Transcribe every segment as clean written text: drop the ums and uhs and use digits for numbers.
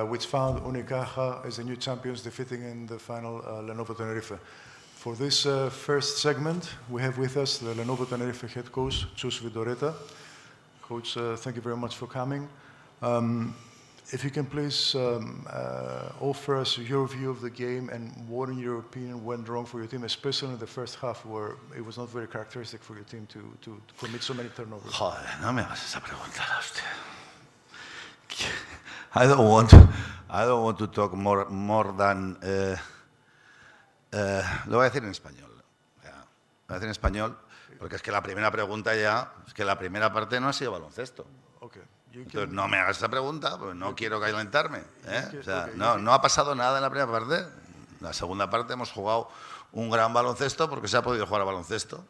which found Unicaja as the new champions, defeating in the final Lenovo Tenerife. For this first segment, we have with us the Lenovo Tenerife head coach, Chus Vidoreta. Coach, thank you very much for coming. If you can please offer us your view of the game and what, in your opinion, went wrong for your team, especially in the first half where it was not very characteristic for your team to commit so many turnovers. Joder, no me hagas esa pregunta, hostia. I don't want to talk more than... lo voy a decir en español. Lo voy a decir en español porque es que la primera pregunta ya... Es que la primera parte no ha sido baloncesto. Okay. Entonces no me hagas esa pregunta porque no quiero calentarme. O sea, no ha pasado nada en la primera parte. En la segunda parte hemos jugado un gran baloncesto porque se ha podido jugar a baloncesto.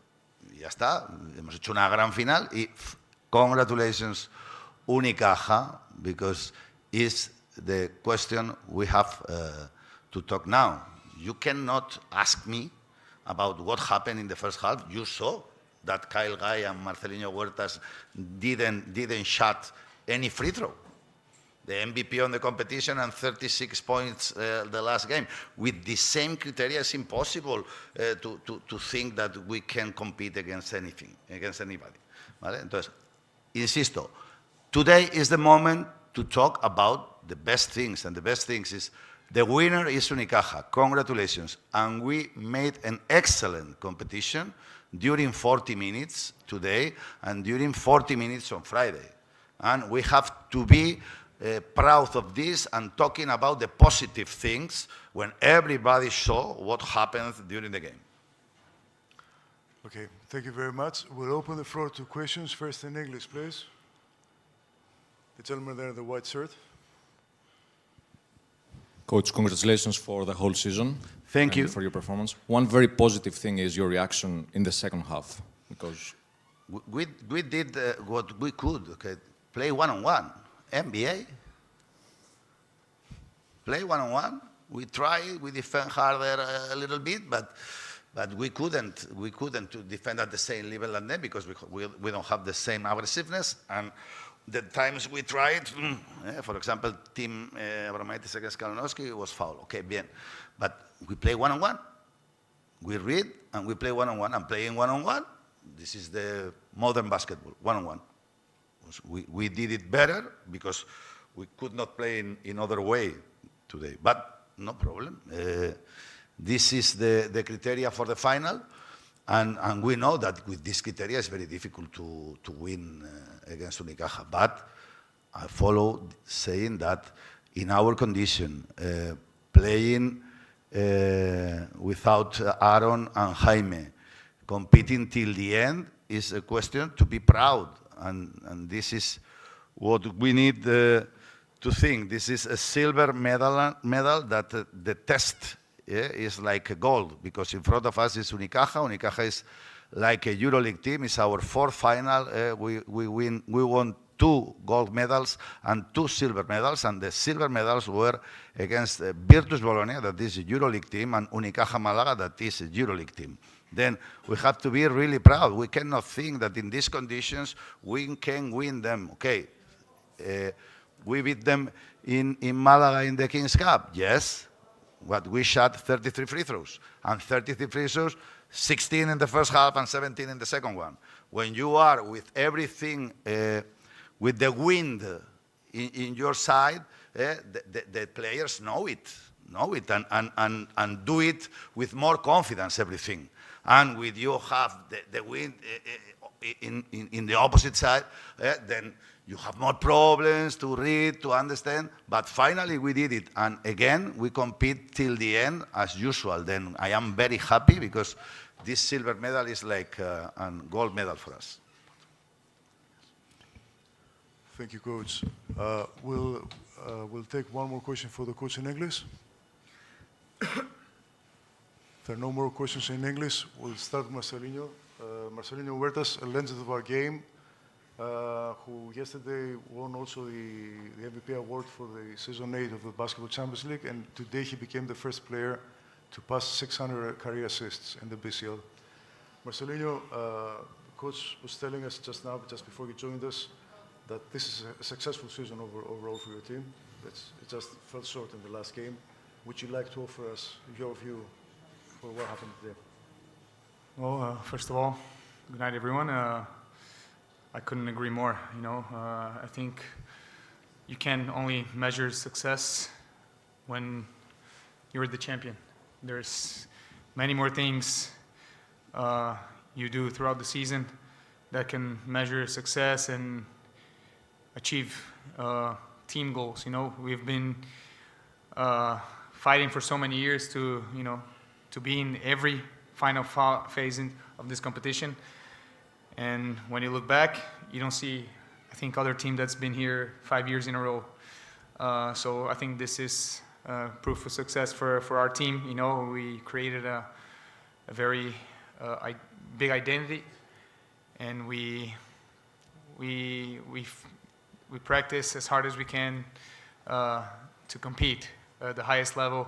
Y ya está. Hemos hecho una gran final y congratulations Unicaja, because it's the question we have to talk now. You cannot ask me about what happened in the first half. You saw that Kyle Guy and Marcelinho Huertas didn't shot any free throw. The MVP on the competition and 36 points the last game. With the same criteria, it's impossible to think that we can compete against anything, against anybody. ¿Vale? Entonces, insisto, today is the moment to talk about the best things, and the best things is the winner is Unicaja. Congratulations. And we made an excellent competition during 40 minutes today and during 40 minutes on Friday. And we have to be proud of this and talking about the positive things when everybody saw what happened during the game. Okay, thank you very much. We'll open the floor to questions. First in English, please. The gentleman there in the white shirt. Coach, congratulations for the whole season. Thank you. For your performance. One very positive thing is your reaction in the second half, because we did what we could. Okay, play one-on-one. NBA. Play one-on-one. We tried. We defend harder a little bit, but we couldn't to defend at the same level as them because we don't have the same aggressiveness. And the times we tried, for example, team Abramaitis against Kalinowski was foul. Okay, bien. But we play one-on-one. We read and we play one-on-one. And playing one-on-one, this is the modern basketball, one-on-one. We did it better because we could not play in other way today. But no problem. This is the criteria for the final. And we know that with this criteria, it's very difficult to win against Unicaja. But I follow saying that in our condition, playing without Aaron and Jaime, competing till the end is a question to be proud. And this is what we need to think. This is a silver medal that the test is like a gold, because in front of us is Unicaja. Unicaja is like a EuroLeague team. It's our fourth final. We won 2 gold medals and 2 silver medals, and the silver medals were against Virtus Bologna, that is a EuroLeague team, and Unicaja Malaga, that is a EuroLeague team. Then we have to be really proud. We cannot think that in these conditions we can win them. Okay, we beat them in Malaga in the King's Cup. Yes, but we shot 33 free throws, and 33 free throws, 16 in the first half and 17 in the second one. When you are with everything, with the wind in your side, the players know it and do it with more confidence, everything. And with you have the wind in the opposite side, then you have more problems to read, to understand. But finally we did it. And again, we compete till the end as usual. Then I am very happy because this silver medal is like a gold medal for us. Thank you, Coach. We'll take one more question for the coach in English. If there are no more questions in English, we'll start with Marcelinho. Marcelinho Huertas, a legend of our game, who yesterday won also the MVP award for the Season 8 of the Basketball Champions League, and today he became the first player to pass 600 career assists in the BCL. Marcelinho, Coach was telling us just now, just before you joined us, that this is a successful season overall for your team. it just fell short in the last game. Would you like to offer us your view for what happened there? Well, first of all, good night, everyone. I couldn't agree more. I think you can only measure success when you're the champion. There's many more things you do throughout the season that can measure success and achieve team goals. We've been fighting for so many years to be in every final phase of this competition. And when you look back, you don't see, I think, other team that's been here 5 years in a row. So I think this is proof of success for our team. We created a very big identity, and we practice as hard as we can to compete at the highest level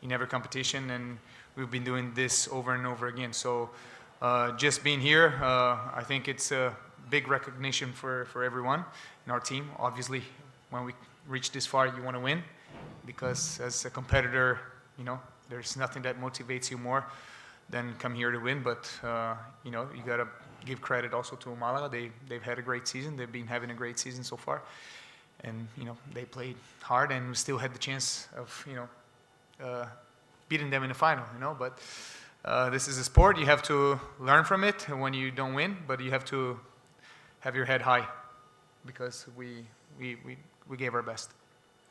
in every competition, and we've been doing this over and over again. So just being here, I think it's a big recognition for everyone in our team. Obviously, when we reach this far, you want to win, because as a competitor, there's nothing that motivates you more than come here to win. But you got to give credit also to Malaga. They've had a great season. They've been having a great season so far, and they played hard, and we still had the chance of beating them in the final. But this is a sport. You have to learn from it when you don't win, but you have to have your head high, because we gave our best.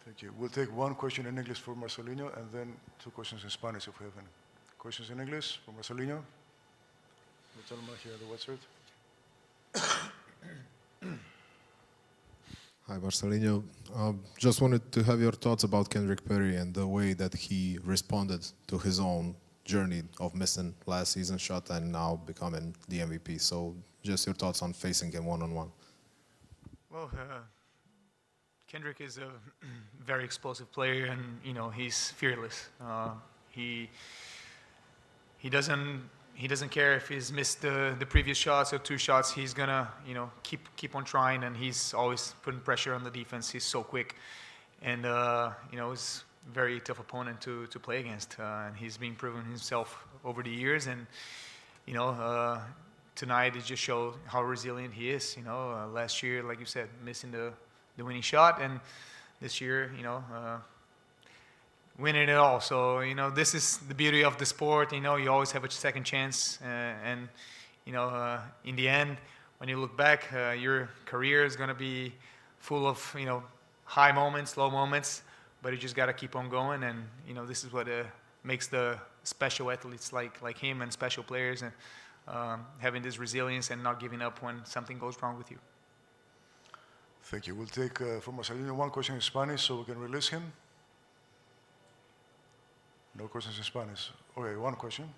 Thank you. We'll take one question in English for Marcelinho, and then 2 questions in Spanish if we have any. Questions in English for Marcelinho. The gentleman here on the white shirt. Hi, Marcelinho. Just wanted to have your thoughts about Kendrick Perry and the way that he responded to his own journey of missing last season's shot and now becoming the MVP. So just your thoughts on facing him one-on-one. Well, Kendrick is a very explosive player, and he's fearless. He doesn't care if he's missed the previous shots or 2 shots. He's gonna keep on trying, and he's always putting pressure on the defense. He's so quick, and it's a very tough opponent to play against. And he's been proving himself over the years, and tonight it just showed how resilient he is. Last year, like you said, missing the winning shot, and this year, winning it all. So, this is the beauty of the sport. You always have a second chance, and in the end, when you look back, your career is going to be full of high moments, low moments, but you just got to keep on going. And this is what makes the special athletes like him and special players, and having this resilience and not giving up when something goes wrong with you. Thank you. We'll take from Marcelino 1 question in Spanish so we can release him. No questions in Spanish. Okay, 1 question.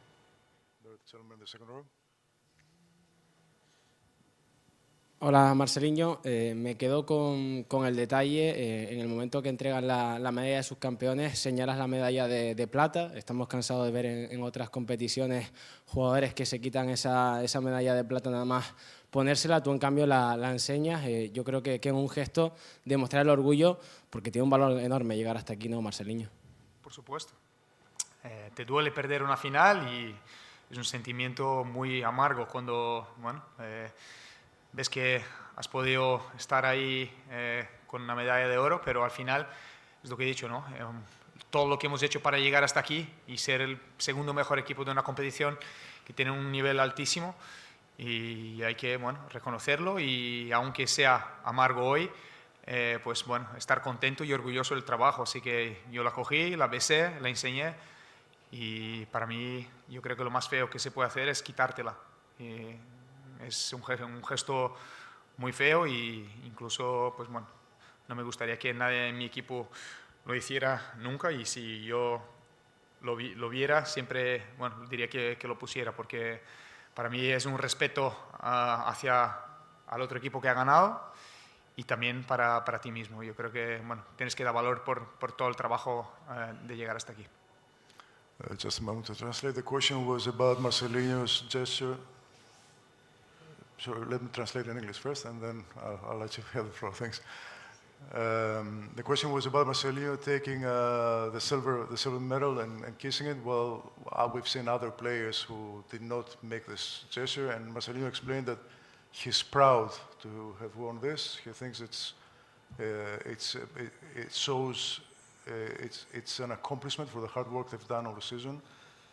The gentleman in the second row. Hola, Marcelinho. Me quedo con el detalle. En el momento que entregas la medalla de subcampeones, señalas la medalla de plata. Estamos cansados de ver en otras competiciones jugadores que se quitan esa medalla de plata nada más ponérsela. Tú, en cambio, la enseñas. Yo creo que es un gesto de mostrar el orgullo, porque tiene un valor enorme llegar hasta aquí, ¿no, Marcelinho? Por supuesto. Te duele perder una final y es un sentimiento muy amargo cuando, ves que has podido estar ahí con una medalla de oro, pero al final es lo que he dicho, ¿no? Todo lo que hemos hecho para llegar hasta aquí y ser el segundo mejor equipo de una competición que tiene un nivel altísimo, y hay que reconocerlo, y aunque sea amargo hoy, estar contento y orgulloso del trabajo. Así que yo la cogí, la besé, la enseñé, y para mí yo creo que lo más feo que se puede hacer es quitártela. Es un gesto muy feo, y incluso no me gustaría que nadie en mi equipo lo hiciera nunca, y si yo lo viera siempre diría que lo pusiera, porque para mí es un respeto hacia al otro equipo que ha ganado, y también para ti mismo. Yo creo que tienes que dar valor por todo el trabajo de llegar hasta aquí. Just a moment to translate. The question was about Marcelino's gesture. So let me translate in English first, and then I'll let you have the floor. Thanks. The question was about Marcelinho taking the silver medal and kissing it. Well, we've seen other players who did not make this gesture, and Marcelinho explained that he's proud to have won this. He thinks it shows it's an accomplishment for the hard work they've done all the season,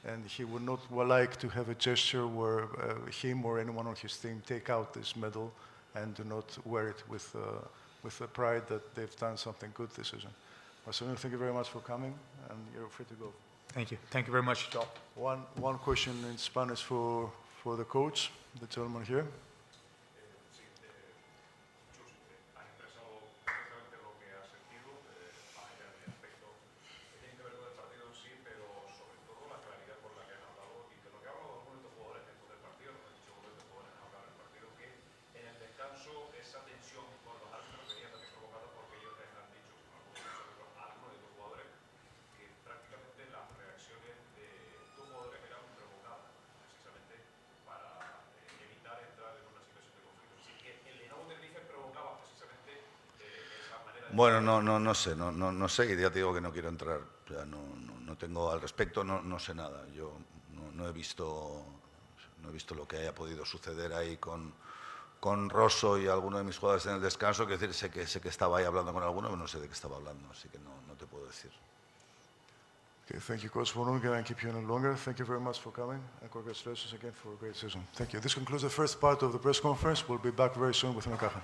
and he would not like to have a gesture where him or anyone on his team take out this medal and do not wear it with the pride that they've done something good this season. Marcelino, thank you very much for coming, and you're free to go. Thank you. Thank you very much, Joe. One question in Spanish for the coach, the gentleman here. Bueno, no sé, ya te digo que no quiero entrar, o sea, no tengo al respecto, no sé nada. Yo no he visto lo que haya podido suceder ahí con Rosso y alguno de mis jugadores en el descanso, que decir, sé que estaba ahí hablando con alguno, pero no sé de qué estaba hablando, así que no te puedo decir. Okay, thank you, Coach. We're not going to keep you any longer. Thank you very much for coming, and congratulations again for a great season. Thank you. This concludes the first part of the press conference. We'll be back very soon with Unicaja.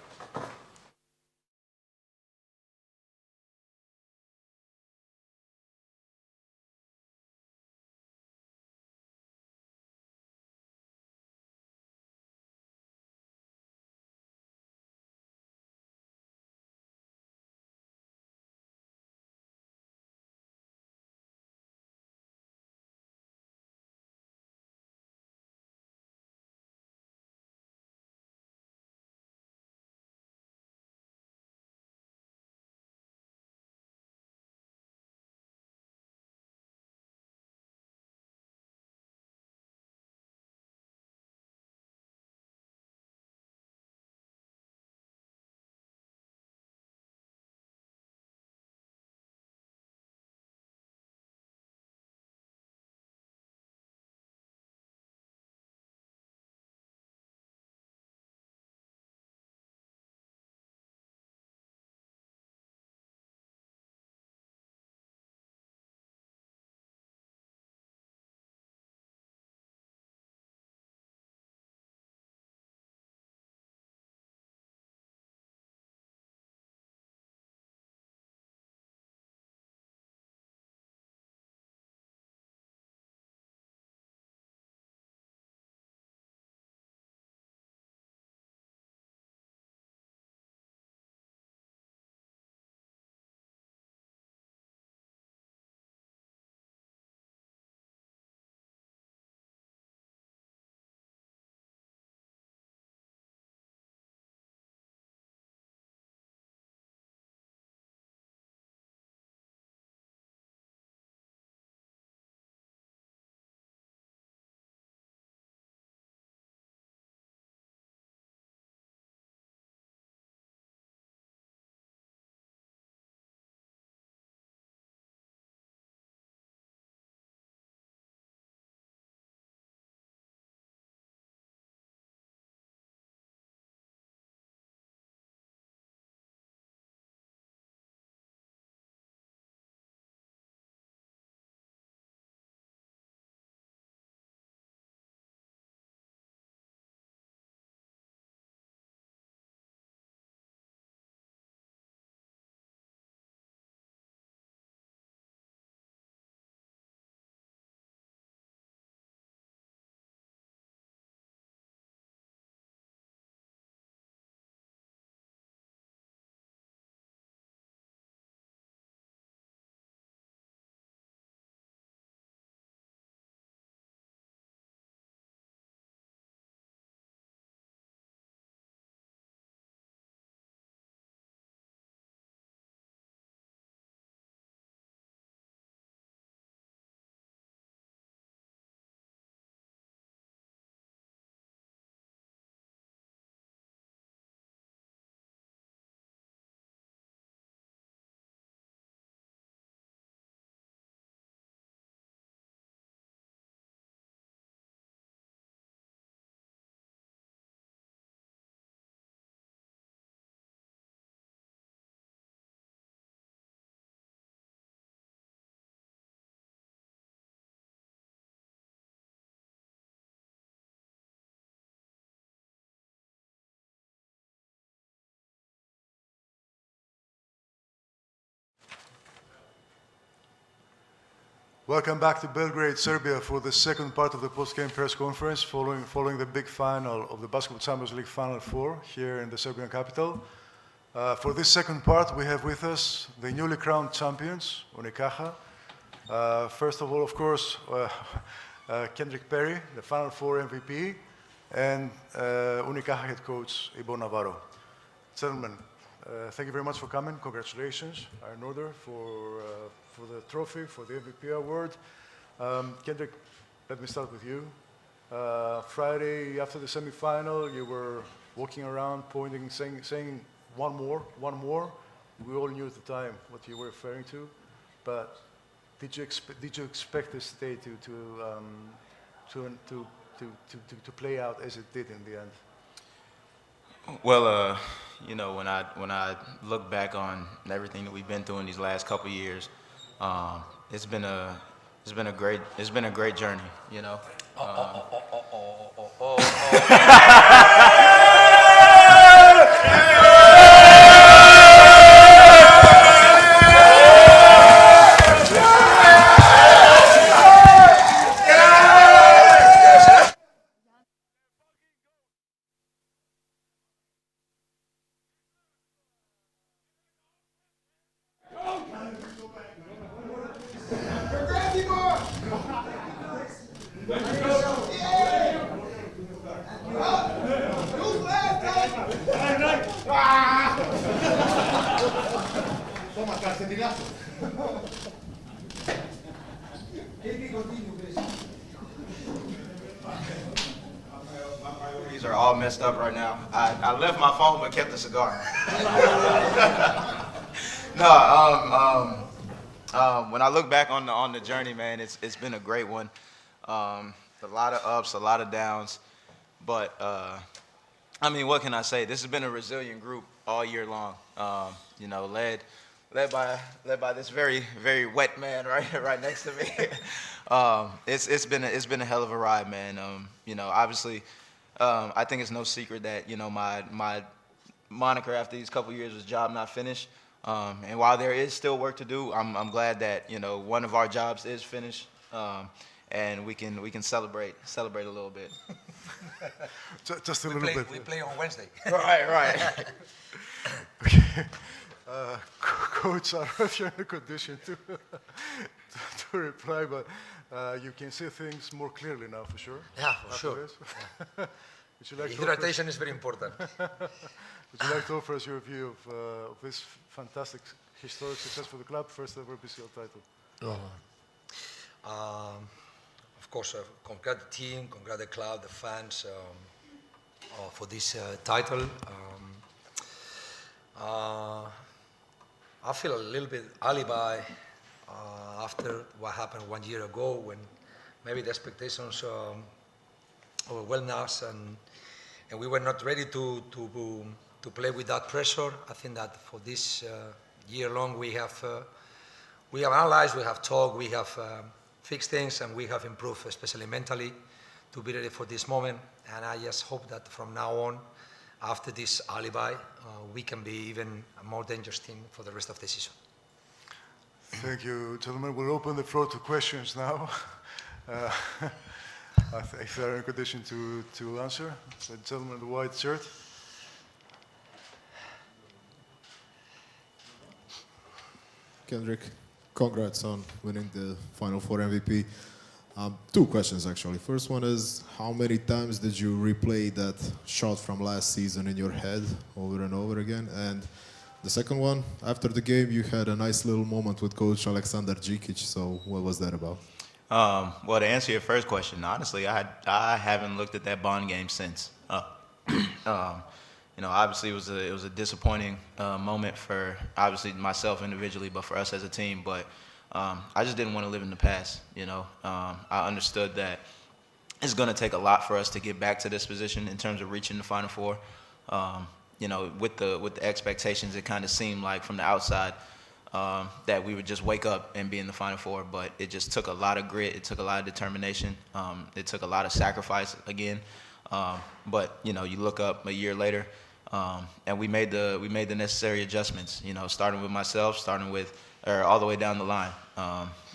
Welcome back to Belgrade, Serbia, for the second part of the post-game press conference following the big final of the Basketball Champions League Final Four here in the Serbian capital. For this second part, we have with us the newly crowned champions, Unicaja. First of all, of course, Kendrick Perry, the Final Four MVP, and Unicaja head coach Ibo Navarro. Gentlemen, thank you very much for coming. Congratulations are in order for the trophy, for the MVP award. Kendrick, let me start with you. Friday, after the semifinal, you were walking around, pointing, saying one more. We all knew at the time what you were referring to, but did you expect this day to play out as it did in the end? Well, you know, when I look back on everything that we've been through in these last couple of years, it's been a great journey, you know. These are all messed up right now. I left my phone but kept the cigar. No, when I look back on the journey, man, it's been a great one. A lot of ups, a lot of downs, but I mean, what can I say? This has been a resilient group all year long. You know, led by this very wet man right next to me. It's been a hell of a ride, man. You know, obviously, I think it's no secret that, you know, my moniker after these couple years was job not finished. And while there is still work to do, I'm glad that, you know, one of our jobs is finished, and we can celebrate a little bit. Just a little bit. We play on Wednesday. Right. Okay. Coach, I don't know if you're in a condition to reply, but you can see things more clearly now, for sure. Yeah, for sure. Would you like Hydration is very important. Would you like to offer us your view of this fantastic historic success for the club, first ever BCL title? Of course, congrat the team, congrat the club, the fans for this title. I feel a little bit alibi after what happened 1 year ago, when maybe the expectations overwhelmed us, and we were not ready to play with that pressure. I think that for this year long, we have analyzed, we have talked, we have fixed things, and we have improved, especially mentally, to be ready for this moment. And I just hope that from now on, after this alibi, we can be even a more dangerous team for the rest of the season. Thank you, gentlemen. We'll open the floor to questions now. If they're in condition to answer. The gentleman in the white shirt. Kendrick, congrats on winning the Final Four MVP. Two questions, actually. First one is, how many times did you replay that shot from last season in your head over and over again? And the second one, after the game, you had a nice little moment with Coach Aleksandar Džikić, so what was that about? Well, to answer your first question, honestly, I haven't looked at that Bond game since. You know, obviously it was a disappointing moment for obviously myself individually, but for us as a team. But I just didn't want to live in the past. You know, I understood that it's going to take a lot for us to get back to this position in terms of reaching the Final Four. You know, with the expectations, it kind of seemed like from the outside that we would just wake up and be in the Final Four, but it just took a lot of grit. It took a lot of determination. It took a lot of sacrifice again. But you know, you look up a year later, and we made the necessary adjustments. You know, starting with myself, all the way down the line.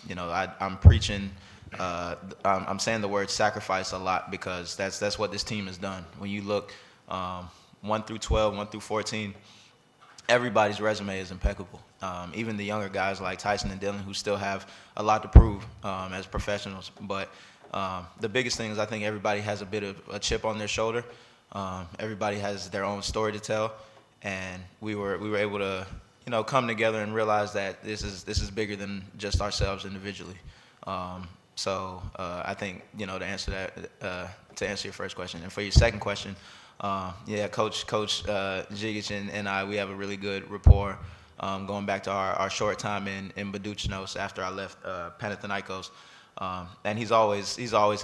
I'm preaching. I'm saying the word sacrifice a lot because that's what this team has done. When you look 1 through 12, 1 through 14, everybody's resume is impeccable. Even the younger guys like Tyson and Dylan, who still have a lot to prove as professionals. But the biggest thing is I think everybody has a bit of a chip on their shoulder. Everybody has their own story to tell, and we were able to come together and realize that this is bigger than just ourselves individually. So I think to answer your first question, and for your second question, Coach Jigic and I, we have a really good rapport. Going back to our short time in Budućnost after I left Panathinaikos, and he's always had he's always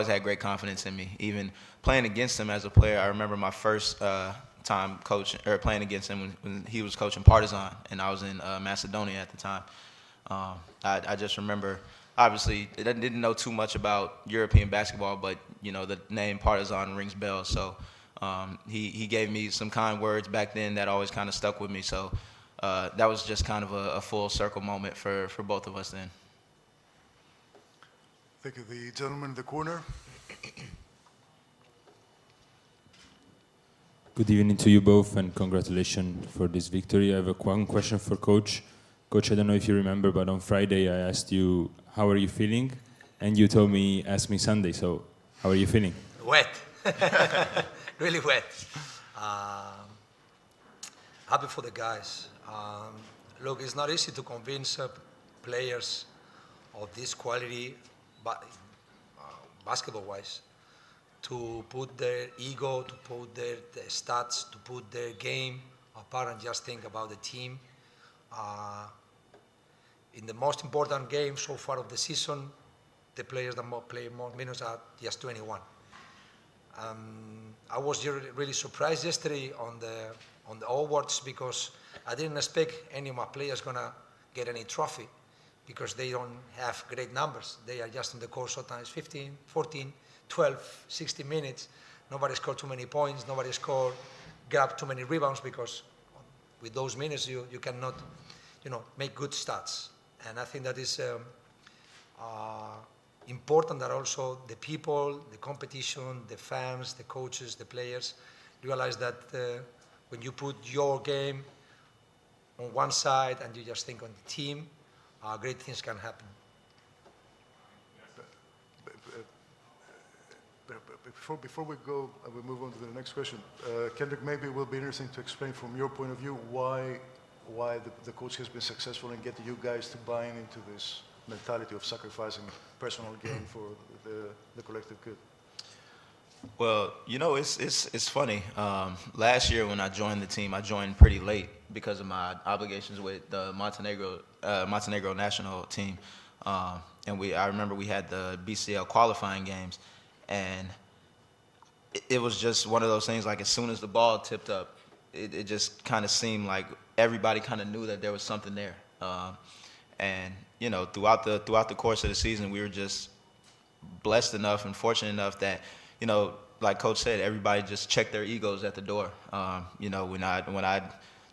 had great confidence in me. Even playing against him as a player, I remember my first time coaching or playing against him when he was coaching Partizan, and I was in Macedonia at the time. I just remember, obviously, I didn't know too much about European basketball, but the name Partizan rings bells. So he gave me some kind words back then that always kind of stuck with me. So that was just kind of a full circle moment for both of us then. Thank you. The gentleman in the corner. Good evening to you both, and congratulations for this victory. I have one question for Coach. Coach, I don't know if you remember, but on Friday I asked you, how are you feeling? And you told me, ask me Sunday. So how are you feeling? Wet. Really wet. Happy for the guys. Look, it's not easy to convince players of this quality, basketball-wise, to put their ego, to put their stats, to put their game apart and just think about the team. In the most important game so far of the season, the players that play more minutes are just 21. I was really surprised yesterday on the awards because I didn't expect any of my players gonna get any trophy because they don't have great numbers. They are just on the court sometimes 15, 14, 12, 60 minutes. Nobody scored too many points. Nobody grabbed too many rebounds because with those minutes you cannot, make good stats. And I think that is important that also the people, the competition, the fans, the coaches, the players realize that when you put your game on one side and you just think on the team, great things can happen. Before we go, we move on to the next question. Kendrick, maybe it will be interesting to explain from your point of view why the coach has been successful in getting you guys to buy into this mentality of sacrificing personal gain for the collective good. Well, it's funny. Last year when I joined the team, I joined pretty late because of my obligations with the Montenegro national team. And I remember we had the BCL qualifying games, and it was just one of those things, like as soon as the ball tipped up, it just kind of seemed like everybody kind of knew that there was something there. And throughout the course of the season, we were just blessed enough and fortunate enough that, like Coach said, everybody just checked their egos at the door. When I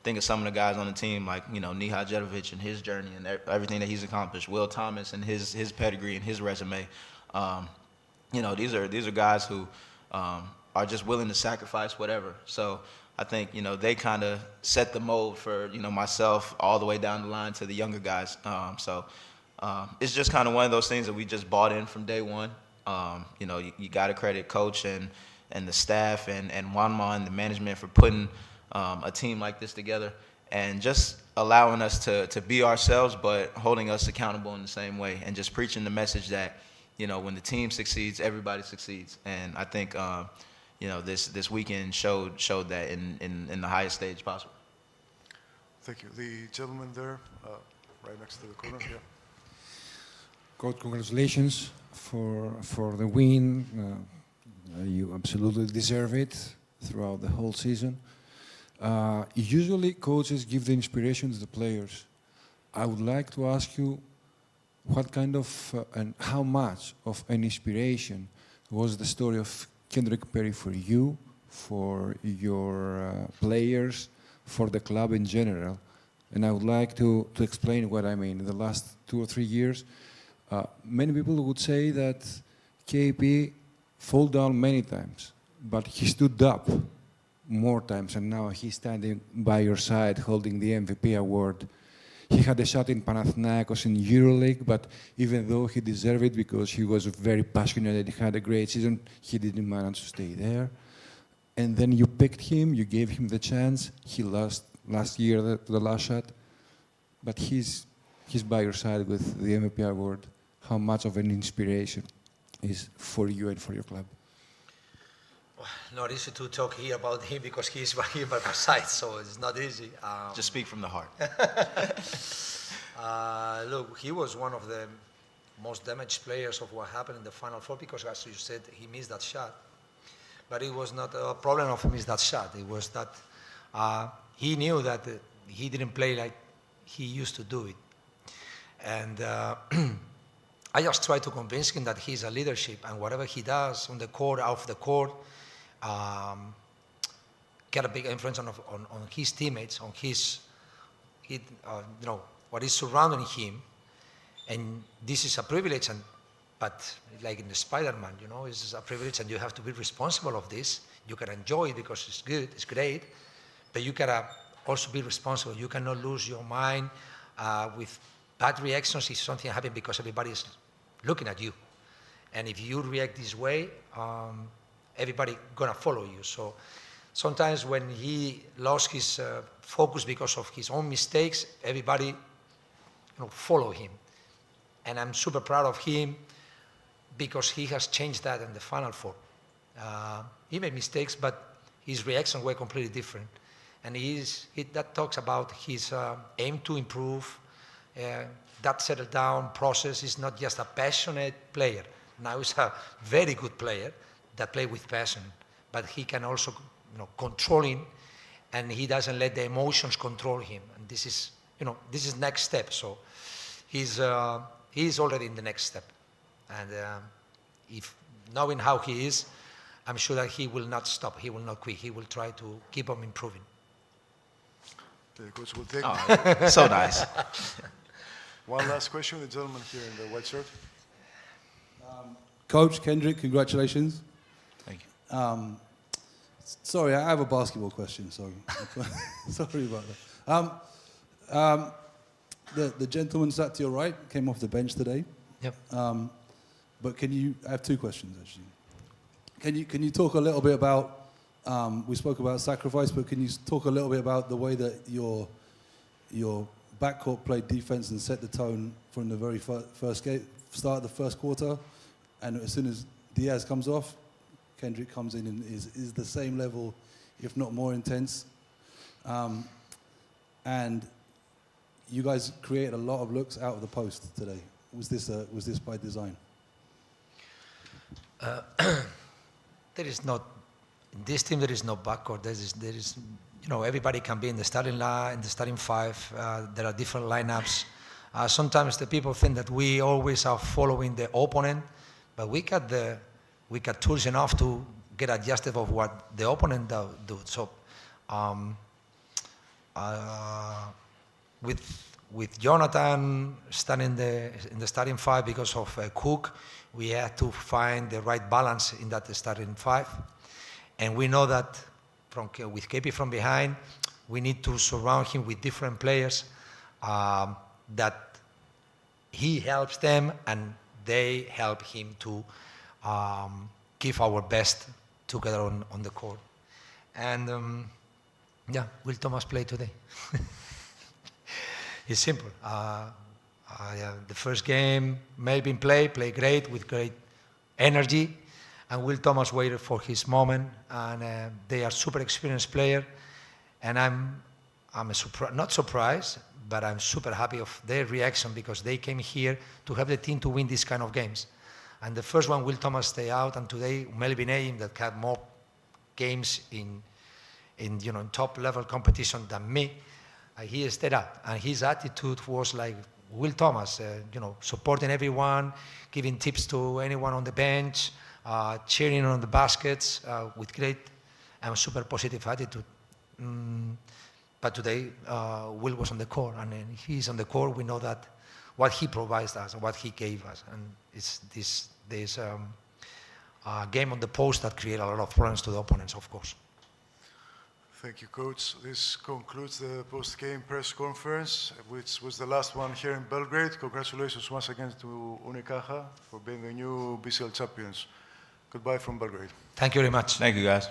think of some of the guys on the team, like Nihad Jedovic and his journey and everything that he's accomplished, Will Thomas and his pedigree and his resume, these are guys who are just willing to sacrifice whatever. So I think they kind of set the mold for myself all the way down the line to the younger guys. It's just kind of one of those things that we just bought in from day one. You got to credit Coach and the staff and Juanma and the management for putting a team like this together and just allowing us to be ourselves, but holding us accountable in the same way and just preaching the message that when the team succeeds, everybody succeeds. And I think this weekend showed that in the highest stage possible. Thank you. The gentleman there, right next to the corner. Yeah. Coach, congratulations for the win. You absolutely deserve it throughout the whole season. Usually coaches give the inspiration to the players. I would like to ask you what kind of and how much of an inspiration was the story of Kendrick Perry for you, for your players, for the club in general, And I would like to explain what I mean. In the last 2 or 3 years, many people would say that KP fell down many times, but he stood up more times, and now he's standing by your side holding the MVP award. He had a shot in Panathinaikos in EuroLeague, but even though he deserved it because he was very passionate and he had a great season, he didn't manage to stay there. And then you picked him, you gave him the chance. He lost last year the last shot, but he's by your side with the MVP award. How much of an inspiration is for you and for your club? Not easy to talk here about him because he's here by my side, so it's not easy. Just speak from the heart. Look, he was one of the most damaged players of what happened in the Final Four because, as you said, he missed that shot. But it was not a problem of missing that shot. It was that he knew that he didn't play like he used to do it. And I just tried to convince him that he's a leadership and whatever he does on the court, off the court, get a big influence on his teammates, on what is surrounding him. And this is a privilege, but like in the Spider-Man, it's a privilege and you have to be responsible of this. You can enjoy it because it's good, it's great, but you gotta also be responsible. You cannot lose your mind with bad reactions if something happens because everybody is looking at you. And if you react this way, everybody gonna follow you. So sometimes when he lost his focus because of his own mistakes, everybody follow him. And I'm super proud of him because he has changed that in the Final Four. He made mistakes, but his reactions were completely different. And that talks about his aim to improve, that settle down process. Is not just a passionate player. Now he's a very good player that plays with passion, but he can also control him, and he doesn't let the emotions control him. And this is next step. So he's already in the next step. And if knowing how he is, I'm sure that he will not stop. He will not quit. He will try to keep on improving. The coach will take So nice. one last question. The gentleman here in the white shirt. Coach Kendrick, congratulations. Thank you. Sorry, I have a basketball question. Sorry, sorry about that. The gentleman sat to your right came off the bench today. Yep. But I have two questions actually. Can you talk a little bit about? We spoke about sacrifice, but can you talk a little bit about the way that your backcourt played defense and set the tone from the very start of the first quarter, and as soon as Diaz comes off, Kendrick comes in and is the same level, if not more intense. And you guys created a lot of looks out of the post today. Was this by design? There is not in this team. There is no backcourt. There is everybody can be in the starting line, in the starting five. There are different lineups. Sometimes the people think that we always are following the opponent, but we got tools enough to get adjusted of what the opponent do. So with Jonathan standing in the starting five because of Cook, we had to find the right balance in that starting five. And we know that with KP from behind, we need to surround him with different players that he helps them and they help him to give our best together on the court. And Will Thomas played today. It's simple. The first game, Melvin played great with great energy, and Will Thomas waited for his moment. And they are super experienced player, and I'm not surprised, but I'm super happy of their reaction because they came here to have the team to win these kind of games. And the first one, Will Thomas stay out, and today Melvin Aim that had more games in top level competition than me. He stayed out, and his attitude was like Will Thomas, supporting everyone, giving tips to anyone on the bench, cheering on the baskets with great and super positive attitude. But today, Will was on the court, and when he's on the court, we know that what he provides us and what he gave us, and it's this game on the post that create a lot of problems to the opponents, of course. Thank you, Coach. This concludes the post-game press conference, which was the last one here in Belgrade. Congratulations once again to Unicaja for being the new BCL champions. Goodbye from Belgrade. Thank you very much. Thank you, guys.